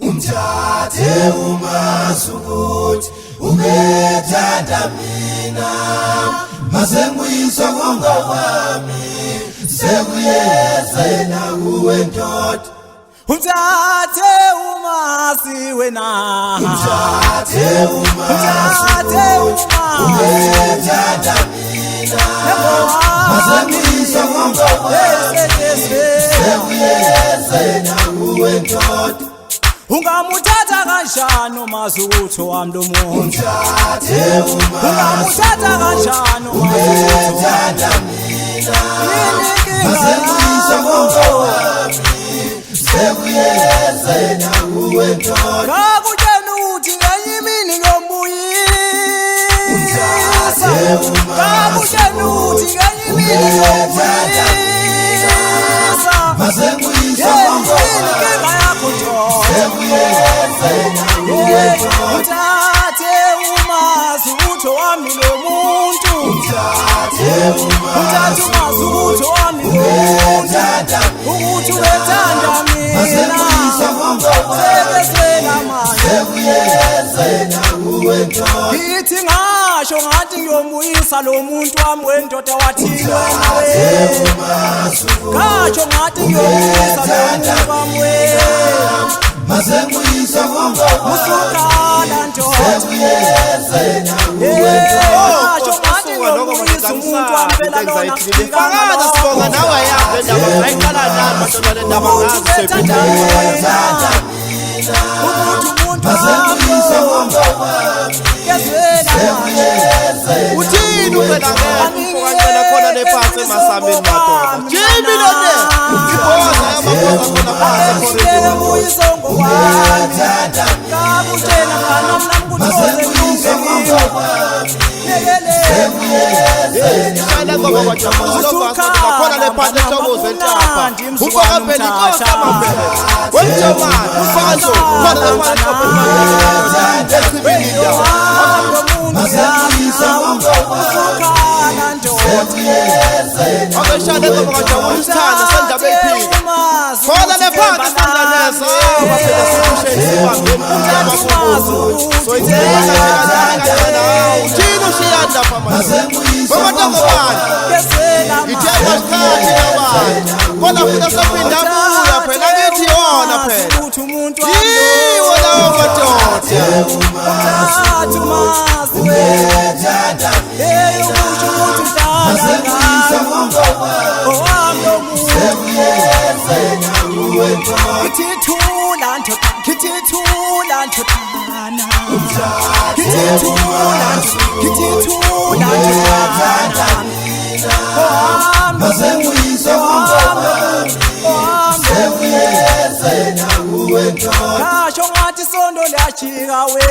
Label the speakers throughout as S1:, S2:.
S1: Umthathe umasukuthi ungethanda mina masenguyiswa konga kwami sekuyezena kuwe ndoda
S2: Umthathe umasi wena
S1: Umthathe umasukuthi ungethanda mina masenguyiswa konga kwami sekuyezena kuwe ndoda
S2: Ungamuthatha kanjani umasukuthi wami lo muntu
S1: Umthathe
S2: Ungamuthatha kanjani
S1: ungethanda mina masenguyiswa konga kwami sekuyezena kuwe ndoda
S2: Ngakutshela ukuthi ngenye imini ngiyomuyisa Ngakutshela ukuthi ngenye imini ngiyomuyisa
S1: masenguyiswa konga kwami sekuyezena kuwe ndoda
S2: Umthathe umasukuthi wami lo muntu
S1: Umthathe
S2: umasukuthi wami lo muntu ukuthi ubethanda mina
S1: masenguyiswa konga kwami
S2: sekesela manje
S1: sekuyezena kuwe ndoda
S2: Ngithi ngasho ngathi ngiyomuyisa lo muntu wami wendoda wathi wena we Ngasho ngathi ngiyomuyisa lo muntu wami we
S1: masenguyiswa konga kwami
S2: Usukala ndoda
S1: sekuyezena kuwe ndoda
S2: Ngasho ngathi ngiyomuyisa umuntu wami phela lona
S3: Fakaza sibonga nawe yakho indaba ayiqala nani madodana le ndaba ngazi
S1: masenguyiswa konga kwami
S3: uthini ucela ngeke ukancela khona lephansi emasambeni madoda Jimmy lone iboza yamaboza khona phansi Shana ngoba wajabuza lokho khona lephansi ethokoze entapha ufoka phela inkosi amambele wemjomani ufanzo khona lephansi echibinida
S1: masenguyiswa konga kwami sekuyezena
S3: Shana ngoba wajabuza isithanda sendaba ephika khona lephansi sandaneza phela sikusheni sibambeni amabubuzo Uthini ushiyanda pha manje ngoba ntongobani ithemba sikhathi nabani khona futhi saphinda buya phela ngithi yona phela yiwo lawo madoda
S1: masenguyiswa konga kwami sekuyezena kuwe ndoda
S2: Ngithithula ndodana
S1: masenguyiswa konga kwami sekuyezena kuwe ndoda
S2: Ngasho ngathi sondo liyajika we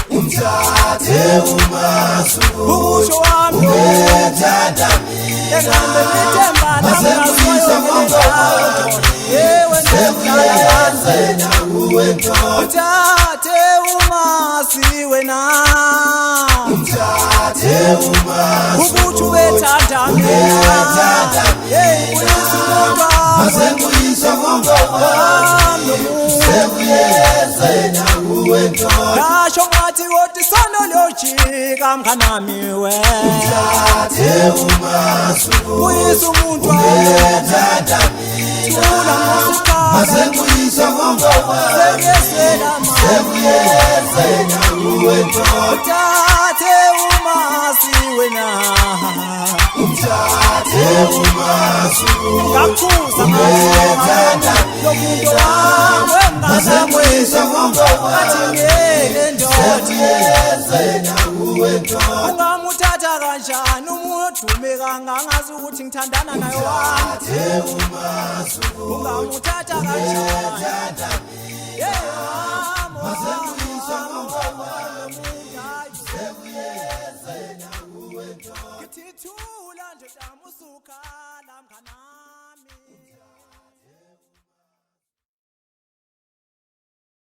S1: Umthathe umasukuthi
S2: Usho wami
S1: ungethanda mina
S2: Engambe ngithemba
S1: masenguyiswa konga kwami
S2: Yewe
S1: sekuyezena kuwe ndoda
S2: Umthathe umasi wena
S1: Umthathe umasukuthi
S2: ukuthi ubethanda mina
S1: masenguyiswa konga kwami sekuyezena kuwe ndoda
S2: Ngasho ngathi kodwa sono liyojika mnganami we
S1: Umthathe umasukuthi
S2: Uyisa umuntu
S1: ungethanda mina masenguyiswa konga kwami
S2: sekesela
S1: sekuyezena kuwe ndoda
S2: Umthathe umasi wena
S1: Umthathe umasukuthi
S2: Ngakhuza
S1: ungethanda
S2: lomuntu wami
S1: masenguyiswa konga
S2: ngathi
S1: kwami
S2: ngeke ndoda
S1: sekuyezena kuwe ndoda
S2: Ungamuthatha kanjani umuntu udume kangangazi ukuthi ngithandana naye wami Ungamuthatha kanjani